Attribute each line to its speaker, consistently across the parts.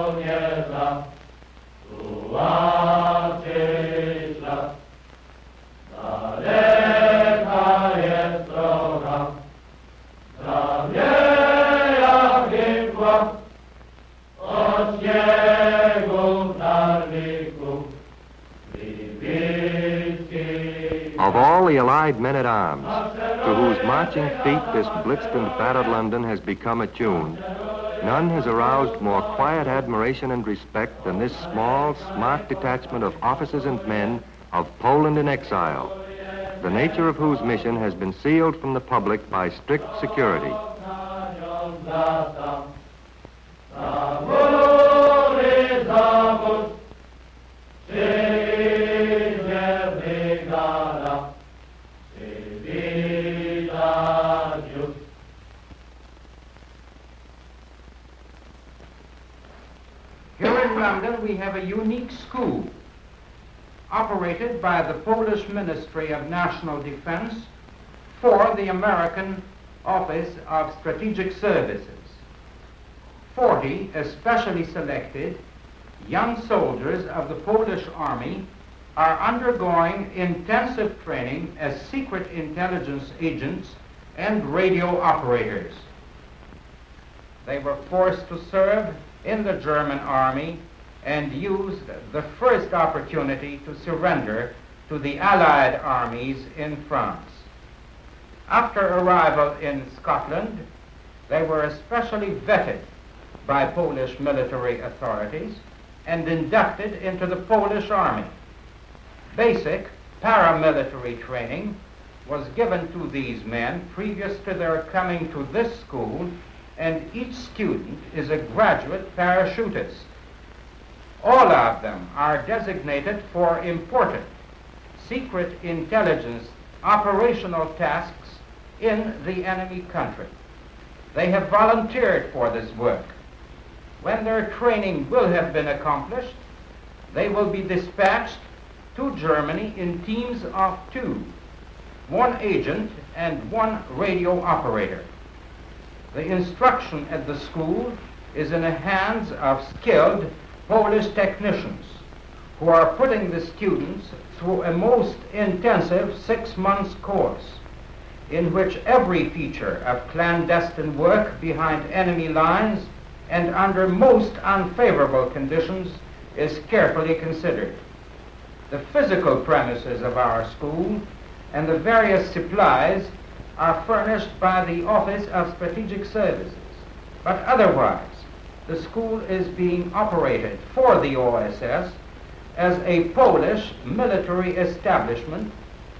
Speaker 1: żołnierza, tułaczy ślad. Daleka jest droga, zawieja chybła, od śniegu narwików,
Speaker 2: Of all the Allied men-at-arms, to whose marching feet this blitzed and battered London has become attuned, none has aroused more quiet admiration and respect than this small, smart detachment of officers and men of Poland in exile, the nature of whose mission has been sealed from the public by strict security.
Speaker 3: Here in London, we have a unique school operated by the Polish Ministry of National Defense for the American Office of Strategic Services. 40 especially selected young soldiers of the Polish Army are undergoing intensive training as secret intelligence agents and radio operators. They were forced to serve in the German army and used the first opportunity to surrender to the Allied armies in France. After arrival in Scotland, they were especially vetted by Polish military authorities and inducted into the Polish army. Basic paramilitary training was given to these men previous to their coming to this school, and each student is a graduate parachutist. All of them are designated for important secret intelligence operational tasks in the enemy country. They have volunteered for this work. When their training will have been accomplished, they will be dispatched to Germany in teams of 2, 1 agent and 1 radio operator. The instruction at the school is in the hands of skilled Polish technicians who are putting the students through a most intensive 6-month course in which every feature of clandestine work behind enemy lines and under most unfavorable conditions is carefully considered. The physical premises of our school and the various supplies are furnished by the Office of Strategic Services, but otherwise the school is being operated for the OSS as a Polish military establishment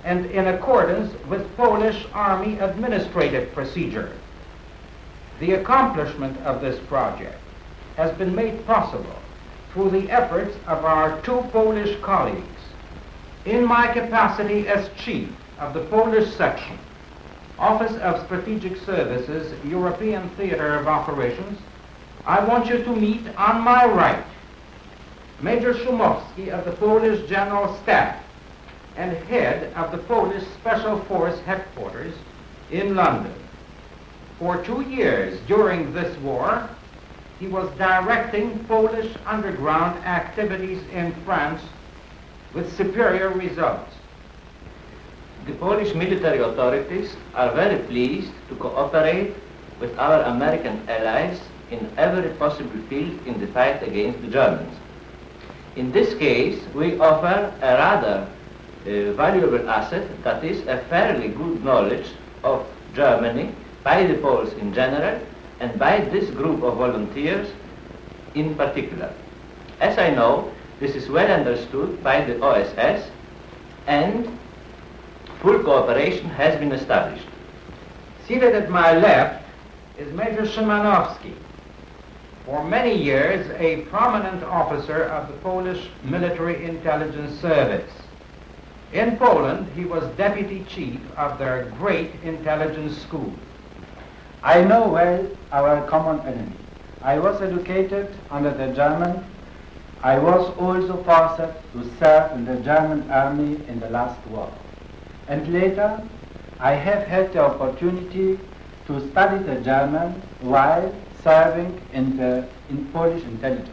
Speaker 3: and in accordance with Polish Army administrative procedure. The accomplishment of this project has been made possible through the efforts of our 2 Polish colleagues. In my capacity as chief of the Polish section, Office of Strategic Services, European Theater of Operations, I want you to meet on my right Major Szumowski of the Polish General Staff and head of the Polish Special Force headquarters in London. For 2 years during this war, he was directing Polish underground activities in France with superior results.
Speaker 4: The Polish military authorities are very pleased to cooperate with our American allies in every possible field in the fight against the Germans. In this case, we offer a rather valuable asset, that is a fairly good knowledge of Germany by the Poles in general and by this group of volunteers in particular. As I know, this is well understood by the OSS and full cooperation has been established.
Speaker 3: Seated at my left is Major Szymanowski, for many years a prominent officer of the Polish Military Intelligence Service. In Poland, he was deputy chief of their great intelligence school.
Speaker 5: I know well our common enemy. I was educated under the German. I was also forced to serve in the German army in the last war. And later, I have had the opportunity to study the German while serving in Polish intelligence.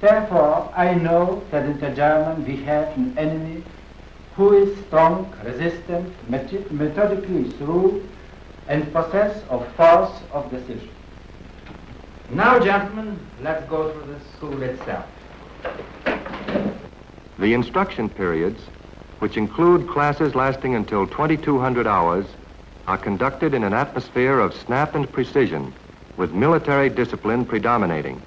Speaker 5: Therefore, I know that in the German we have an enemy who is strong, resistant, methodically through, and possessed of force of decision.
Speaker 3: Now, gentlemen, let's go through the school itself.
Speaker 2: The instruction periods, which include classes lasting until 2,200 hours, are conducted in an atmosphere of snap and precision, with military discipline predominating.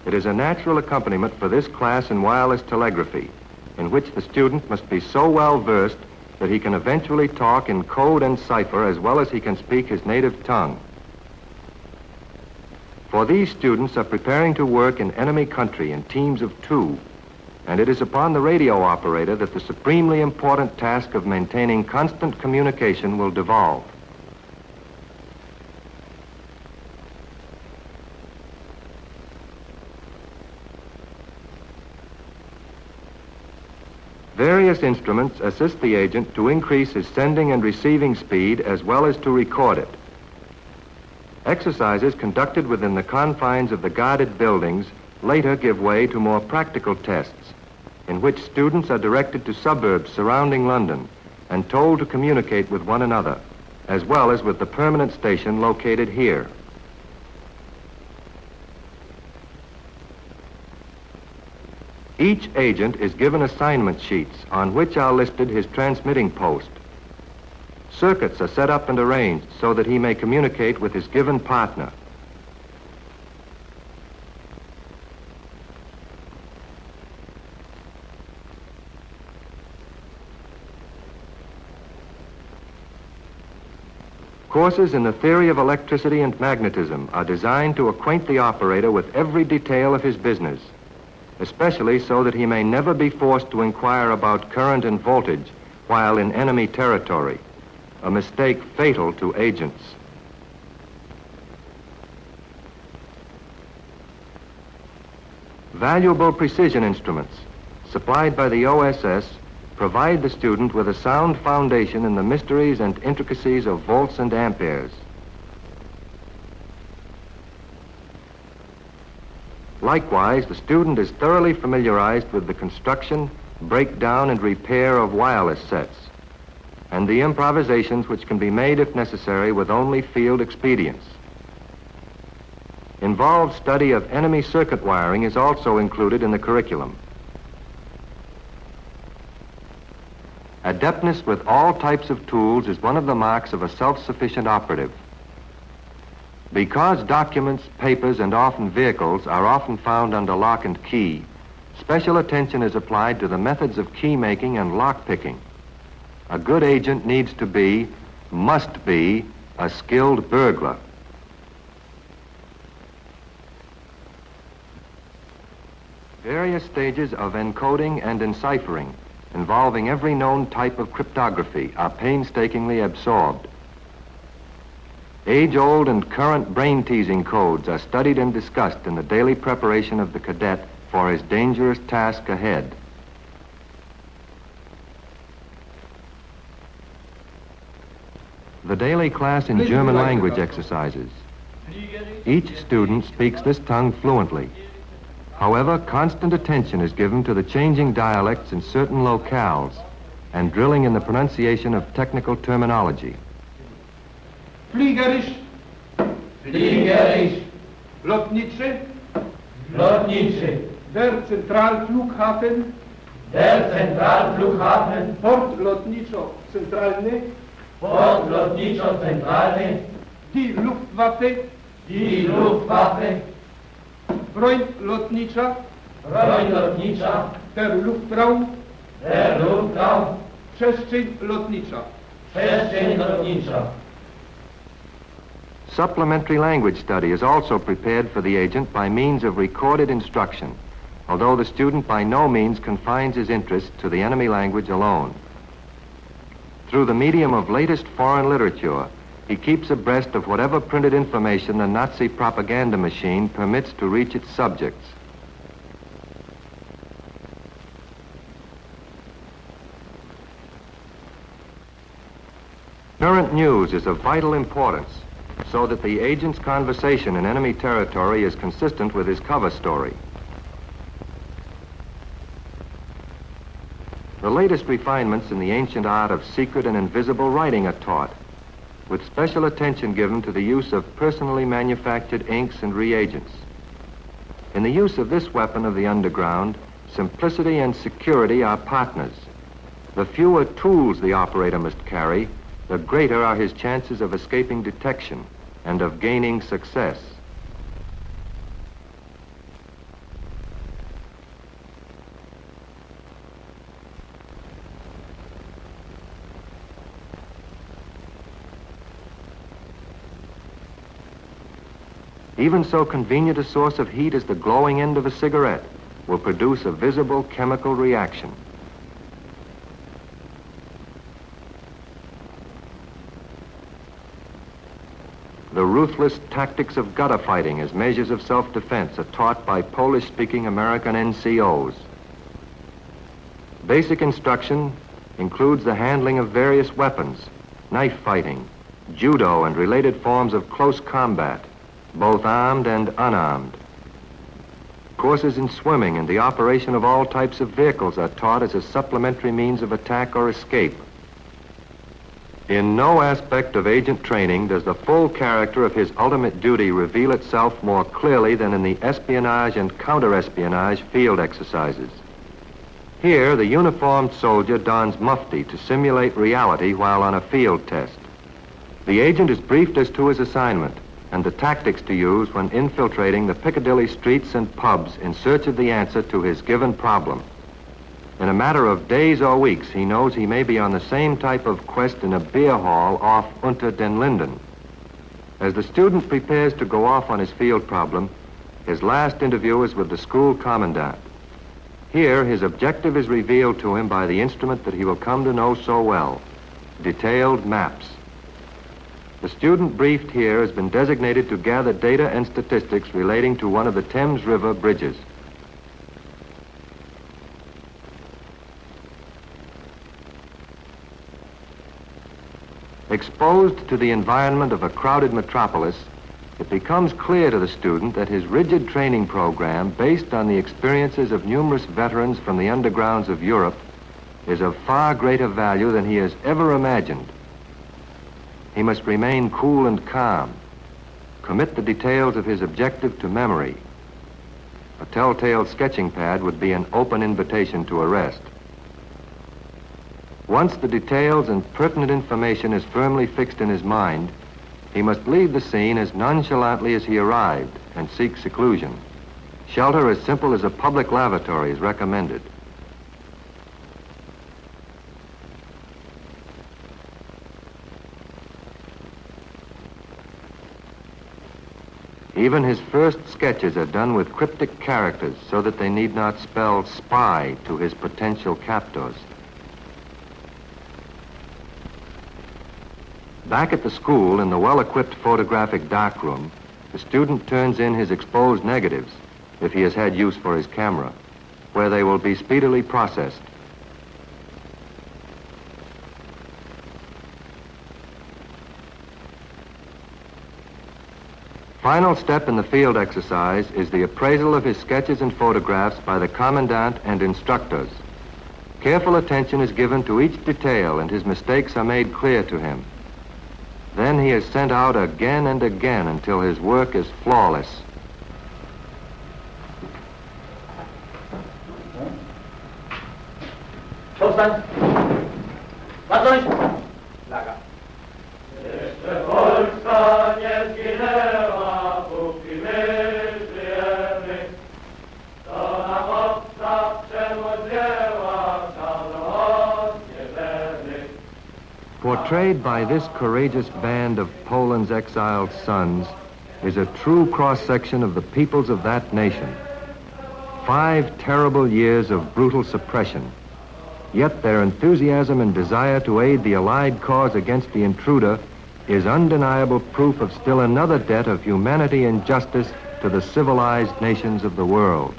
Speaker 2: It is a natural accompaniment for this class in wireless telegraphy, in which the student must be so well versed that he can eventually talk in code and cipher as well as he can speak his native tongue. For these students are preparing to work in enemy country in teams of 2, and it is upon the radio operator that the supremely important task of maintaining constant communication will devolve. Various instruments assist the agent to increase his sending and receiving speed as well as to record it. Exercises conducted within the confines of the guarded buildings later give way to more practical tests, in which students are directed to suburbs surrounding London and told to communicate with one another, as well as with the permanent station located here. Each agent is given assignment sheets on which are listed his transmitting post. Circuits are set up and arranged so that he may communicate with his given partner. Courses in the theory of electricity and magnetism are designed to acquaint the operator with every detail of his business, especially so that he may never be forced to inquire about current and voltage while in enemy territory, a mistake fatal to agents. Valuable precision instruments supplied by the OSS provide the student with a sound foundation in the mysteries and intricacies of volts and amperes. Likewise, the student is thoroughly familiarized with the construction, breakdown, and repair of wireless sets, and the improvisations which can be made if necessary with only field expedients. Involved study of enemy circuit wiring is also included in the curriculum. Adeptness with all types of tools is one of the marks of a self-sufficient operative. Because documents, papers, and often vehicles are often found under lock and key, special attention is applied to the methods of key making and lock picking. A good agent needs to be, must be, a skilled burglar. Various stages of encoding and enciphering, involving every known type of cryptography, are painstakingly absorbed. Age-old and current brain-teasing codes are studied and discussed in the daily preparation of the cadet for his dangerous task ahead. The daily class in German language exercises. Each student speaks this tongue fluently. However, constant attention is given to the changing dialects in certain locales and drilling in the pronunciation of technical terminology.
Speaker 3: Fliegerisch.
Speaker 1: Fliegerisch.
Speaker 3: Lotniczy.
Speaker 1: Lotniczy.
Speaker 3: Der Zentralflughafen.
Speaker 1: Der Zentralflughafen.
Speaker 3: Port lotniczo-centralny.
Speaker 1: Port lotniczo-centralny.
Speaker 3: Die Luftwaffe.
Speaker 1: Die Luftwaffe.
Speaker 3: Broń lotnicza.
Speaker 1: Broń lotnicza.
Speaker 3: Der Luftraum.
Speaker 1: Der Luftraum.
Speaker 3: Przestrzeń lotnicza.
Speaker 1: Przestrzeń lotnicza.
Speaker 2: Supplementary language study is also prepared for the agent by means of recorded instruction, although the student by no means confines his interest to the enemy language alone. Through the medium of latest foreign literature, he keeps abreast of whatever printed information the Nazi propaganda machine permits to reach its subjects. Current news is of vital importance, so that the agent's conversation in enemy territory is consistent with his cover story. The latest refinements in the ancient art of secret and invisible writing are taught, with special attention given to the use of personally manufactured inks and reagents. In the use of this weapon of the underground, simplicity and security are partners. The fewer tools the operator must carry, the greater are his chances of escaping detection and of gaining success. Even so convenient a source of heat as the glowing end of a cigarette will produce a visible chemical reaction. The ruthless tactics of gutter fighting as measures of self-defense are taught by Polish-speaking American NCOs. Basic instruction includes the handling of various weapons, knife fighting, judo, and related forms of close combat, both armed and unarmed. Courses in swimming and the operation of all types of vehicles are taught as a supplementary means of attack or escape. In no aspect of agent training does the full character of his ultimate duty reveal itself more clearly than in the espionage and counter-espionage field exercises. Here, the uniformed soldier dons mufti to simulate reality while on a field test. The agent is briefed as to his assignment and the tactics to use when infiltrating the Piccadilly streets and pubs in search of the answer to his given problem. In a matter of days or weeks, he knows he may be on the same type of quest in a beer hall off Unter den Linden. As the student prepares to go off on his field problem, his last interview is with the school commandant. Here, his objective is revealed to him by the instrument that he will come to know so well, detailed maps. The student briefed here has been designated to gather data and statistics relating to one of the Thames River bridges. Exposed to the environment of a crowded metropolis, it becomes clear to the student that his rigid training program, based on the experiences of numerous veterans from the undergrounds of Europe, is of far greater value than he has ever imagined. He must remain cool and calm, commit the details of his objective to memory. A telltale sketching pad would be an open invitation to arrest. Once the details and pertinent information is firmly fixed in his mind, he must leave the scene as nonchalantly as he arrived and seek seclusion. Shelter as simple as a public lavatory is recommended. Even his first sketches are done with cryptic characters so that they need not spell spy to his potential captors. Back at the school in the well-equipped photographic darkroom, the student turns in his exposed negatives, if he has had use for his camera, where they will be speedily processed. Final step in the field exercise is the appraisal of his sketches and photographs by the commandant and instructors. Careful attention is given to each detail and his mistakes are made clear to him. Then he is sent out again and again until his work is flawless.
Speaker 1: Powstań! Stanąć! Laga. Jeszcze Polska nie zginęła, póki my żyjemy. To nam obca przemodzieła, szalon niewiernych.
Speaker 2: Portrayed by this courageous band of Poland's exiled sons is a true cross-section of the peoples of that nation. 5 terrible years of brutal suppression. Yet their enthusiasm and desire to aid the Allied cause against the intruder is undeniable proof of still another debt of humanity and justice to the civilized nations of the world.